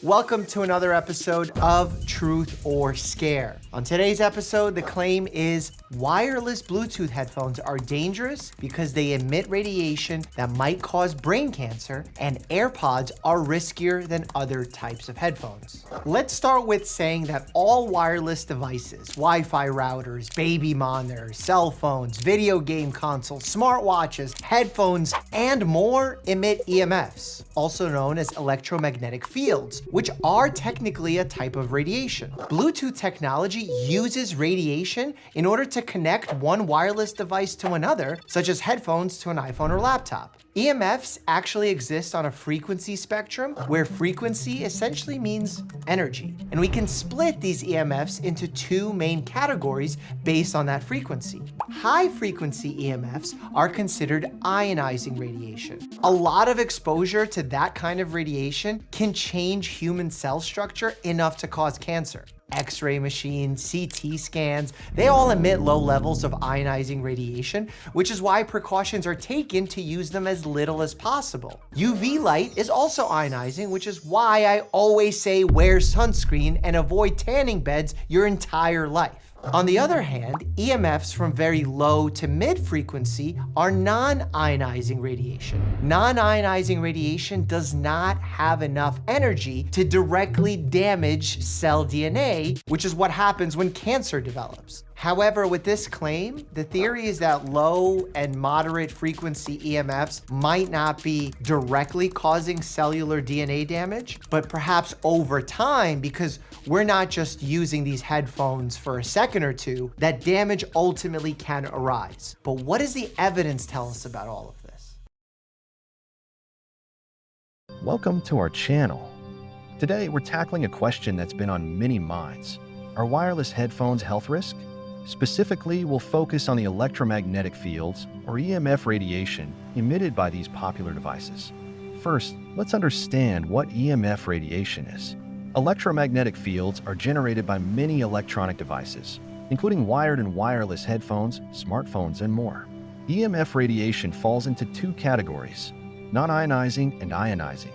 Welcome to another episode of Truth or Scare. On today's episode, the claim is wireless Bluetooth headphones are dangerous because they emit radiation that might cause brain cancer, and AirPods are riskier than other types of headphones. Let's start with saying that all wireless devices, Wi-Fi routers, baby monitors, cell phones, video game consoles, smartwatches, headphones, and more emit EMFs, also known as electromagnetic fields, which are technically a type of radiation. Bluetooth technology uses radiation in order to connect one wireless device to another, such as headphones to an iPhone or laptop. EMFs actually exist on a frequency spectrum, where frequency essentially means energy. And we can split these EMFs into two main categories based on that frequency. High frequency EMFs are considered ionizing radiation. A lot of exposure to that kind of radiation can change human cell structure enough to cause cancer. X-ray machines, CT scans, they all emit low levels of ionizing radiation, which is why precautions are taken to use them as little as possible. UV light is also ionizing, which is why I always say wear sunscreen and avoid tanning beds your entire life. On the other hand, EMFs from very low to mid frequency are non-ionizing radiation. Non-ionizing radiation does not have enough energy to directly damage cell DNA, which is what happens when cancer develops. However, with this claim, the theory is that low and moderate frequency EMFs might not be directly causing cellular DNA damage, but perhaps over time, because we're not just using these headphones for a second or two, that damage ultimately can arise. But what does the evidence tell us about all of this? Welcome to our channel. Today, we're tackling a question that's been on many minds. Are wireless headphones a health risk? Specifically, we'll focus on the electromagnetic fields, or EMF radiation, emitted by these popular devices. First, let's understand what EMF radiation is. Electromagnetic fields are generated by many electronic devices, including wired and wireless headphones, smartphones, and more. EMF radiation falls into two categories: non-ionizing and ionizing.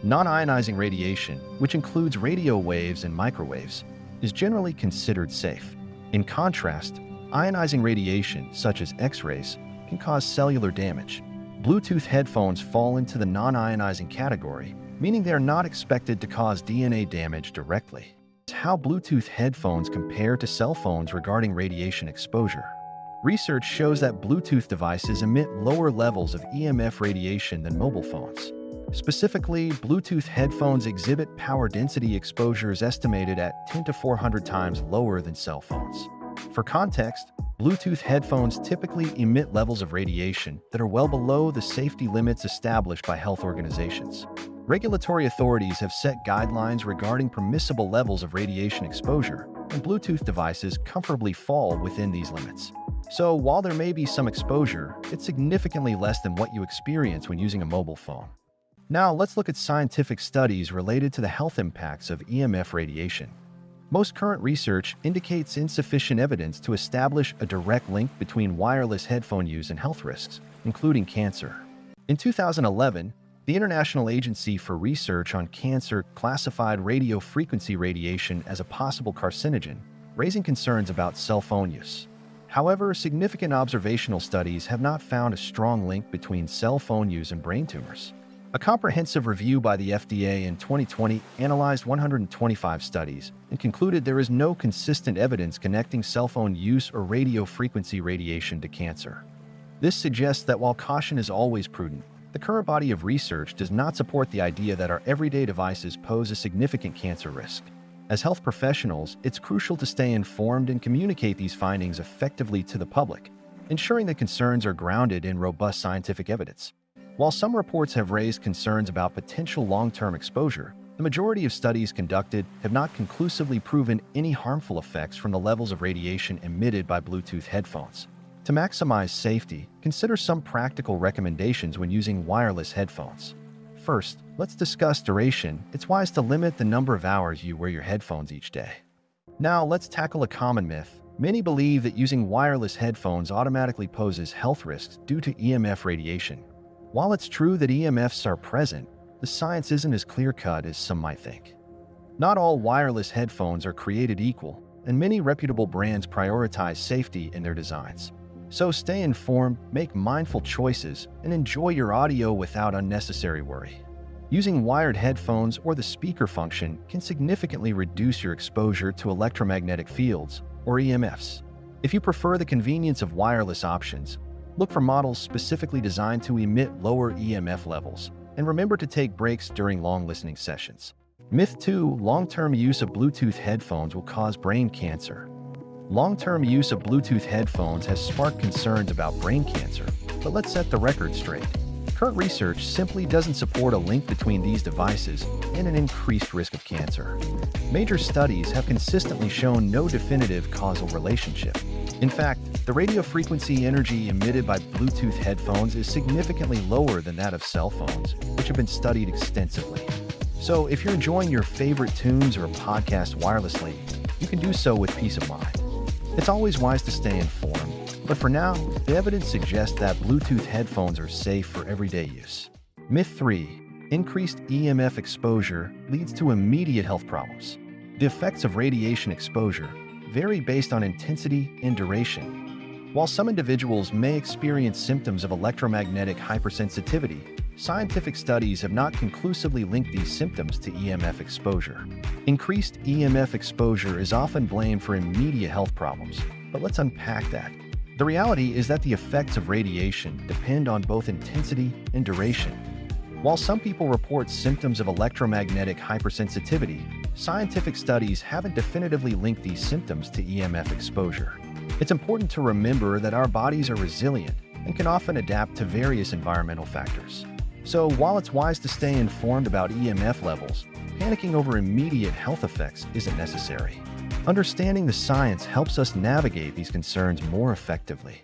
Non-ionizing radiation, which includes radio waves and microwaves, is generally considered safe. In contrast, ionizing radiation, such as X-rays, can cause cellular damage. Bluetooth headphones fall into the non-ionizing category, meaning they are not expected to cause DNA damage directly. How Bluetooth headphones compare to cell phones regarding radiation exposure. Research shows that Bluetooth devices emit lower levels of EMF radiation than mobile phones. Specifically, Bluetooth headphones exhibit power density exposures estimated at 10 to 400 times lower than cell phones. For context, Bluetooth headphones typically emit levels of radiation that are well below the safety limits established by health organizations. Regulatory authorities have set guidelines regarding permissible levels of radiation exposure, and Bluetooth devices comfortably fall within these limits. So while there may be some exposure, it's significantly less than what you experience when using a mobile phone. Now let's look at scientific studies related to the health impacts of EMF radiation. Most current research indicates insufficient evidence to establish a direct link between wireless headphone use and health risks, including cancer. In 2011, the International Agency for Research on Cancer classified radio frequency radiation as a possible carcinogen, raising concerns about cell phone use. However, significant observational studies have not found a strong link between cell phone use and brain tumors. A comprehensive review by the FDA in 2020 analyzed 125 studies and concluded there is no consistent evidence connecting cell phone use or radio frequency radiation to cancer. This suggests that while caution is always prudent, the current body of research does not support the idea that our everyday devices pose a significant cancer risk. As health professionals, it's crucial to stay informed and communicate these findings effectively to the public, ensuring that concerns are grounded in robust scientific evidence. While some reports have raised concerns about potential long-term exposure, the majority of studies conducted have not conclusively proven any harmful effects from the levels of radiation emitted by Bluetooth headphones. To maximize safety, consider some practical recommendations when using wireless headphones. First, let's discuss duration. It's wise to limit the number of hours you wear your headphones each day. Now, let's tackle a common myth. Many believe that using wireless headphones automatically poses health risks due to EMF radiation. While it's true that EMFs are present, the science isn't as clear-cut as some might think. Not all wireless headphones are created equal, and many reputable brands prioritize safety in their designs. So stay informed, make mindful choices, and enjoy your audio without unnecessary worry. Using wired headphones or the speaker function can significantly reduce your exposure to electromagnetic fields, or EMFs. If you prefer the convenience of wireless options, look for models specifically designed to emit lower EMF levels, and remember to take breaks during long listening sessions. Myth 2. Long-term use of Bluetooth headphones will cause brain cancer. Long-term use of Bluetooth headphones has sparked concerns about brain cancer, but let's set the record straight. Current research simply doesn't support a link between these devices and an increased risk of cancer. Major studies have consistently shown no definitive causal relationship. In fact, the radio frequency energy emitted by Bluetooth headphones is significantly lower than that of cell phones, which have been studied extensively. So if you're enjoying your favorite tunes or podcast wirelessly, you can do so with peace of mind. It's always wise to stay informed, but for now, the evidence suggests that Bluetooth headphones are safe for everyday use. Myth 3. Increased EMF exposure leads to immediate health problems. The effects of radiation exposure vary based on intensity and duration. While some individuals may experience symptoms of electromagnetic hypersensitivity, scientific studies have not conclusively linked these symptoms to EMF exposure. Increased EMF exposure is often blamed for immediate health problems, but let's unpack that. The reality is that the effects of radiation depend on both intensity and duration. While some people report symptoms of electromagnetic hypersensitivity, scientific studies haven't definitively linked these symptoms to EMF exposure. It's important to remember that our bodies are resilient and can often adapt to various environmental factors. So while it's wise to stay informed about EMF levels, panicking over immediate health effects isn't necessary. Understanding the science helps us navigate these concerns more effectively.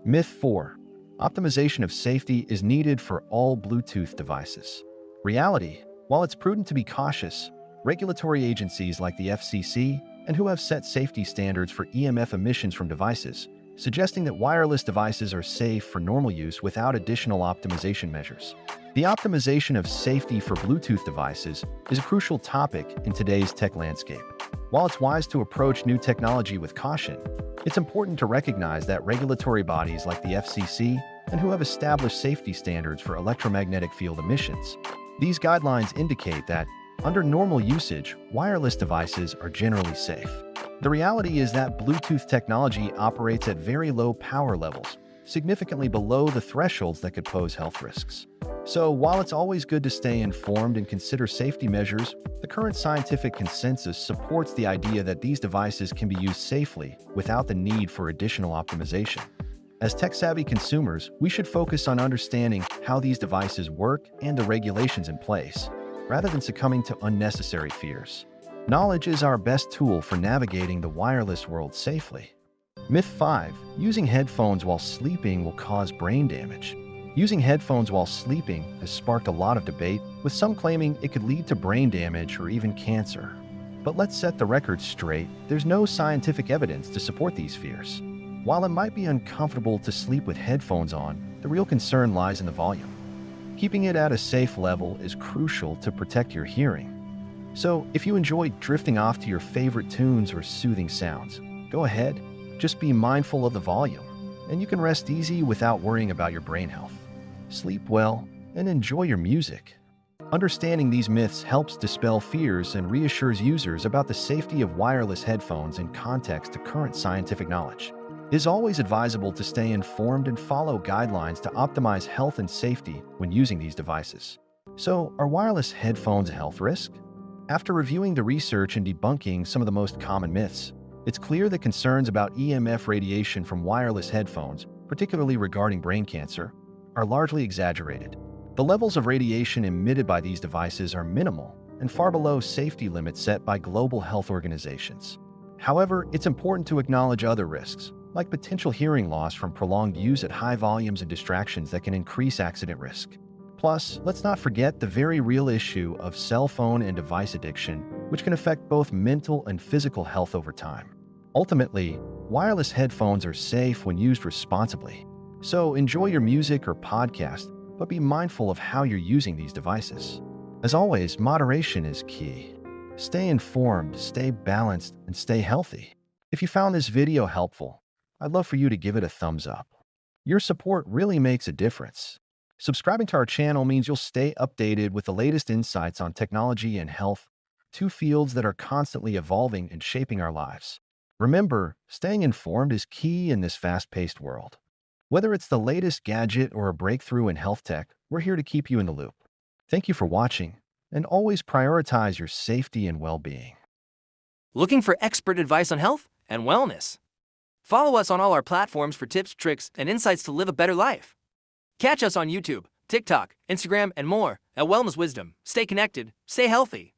Myth 4. Optimization of safety is needed for all Bluetooth devices. Reality: while it's prudent to be cautious, regulatory agencies like the FCC and who have set safety standards for EMF emissions from devices, suggesting that wireless devices are safe for normal use without additional optimization measures. The optimization of safety for Bluetooth devices is a crucial topic in today's tech landscape. While it's wise to approach new technology with caution, it's important to recognize that regulatory bodies like the FCC and who have established safety standards for electromagnetic field emissions. These guidelines indicate that, under normal usage, wireless devices are generally safe. The reality is that Bluetooth technology operates at very low power levels, significantly below the thresholds that could pose health risks. So while it's always good to stay informed and consider safety measures, the current scientific consensus supports the idea that these devices can be used safely without the need for additional optimization. As tech-savvy consumers, we should focus on understanding how these devices work and the regulations in place, rather than succumbing to unnecessary fears. Knowledge is our best tool for navigating the wireless world safely. Myth 5. Using headphones while sleeping will cause brain damage. Using headphones while sleeping has sparked a lot of debate, with some claiming it could lead to brain damage or even cancer. But let's set the record straight, there's no scientific evidence to support these fears. While it might be uncomfortable to sleep with headphones on, the real concern lies in the volume. Keeping it at a safe level is crucial to protect your hearing. So, if you enjoy drifting off to your favorite tunes or soothing sounds, go ahead, just be mindful of the volume, and you can rest easy without worrying about your brain health. Sleep well and enjoy your music. Understanding these myths helps dispel fears and reassures users about the safety of wireless headphones in context to current scientific knowledge. It is always advisable to stay informed and follow guidelines to optimize health and safety when using these devices. So, are wireless headphones a health risk? After reviewing the research and debunking some of the most common myths, it's clear that concerns about EMF radiation from wireless headphones, particularly regarding brain cancer, are largely exaggerated. The levels of radiation emitted by these devices are minimal and far below safety limits set by global health organizations. However, it's important to acknowledge other risks, like potential hearing loss from prolonged use at high volumes and distractions that can increase accident risk. Plus, let's not forget the very real issue of cell phone and device addiction, which can affect both mental and physical health over time. Ultimately, wireless headphones are safe when used responsibly. So enjoy your music or podcast, but be mindful of how you're using these devices. As always, moderation is key. Stay informed, stay balanced, and stay healthy. If you found this video helpful, I'd love for you to give it a thumbs up. Your support really makes a difference. Subscribing to our channel means you'll stay updated with the latest insights on technology and health, two fields that are constantly evolving and shaping our lives. Remember, staying informed is key in this fast-paced world. Whether it's the latest gadget or a breakthrough in health tech, we're here to keep you in the loop. Thank you for watching, and always prioritize your safety and well-being. Looking for expert advice on health and wellness? Follow us on all our platforms for tips, tricks, and insights to live a better life. Catch us on YouTube, TikTok, Instagram, and more at Wellness Wisdom. Stay connected, stay healthy.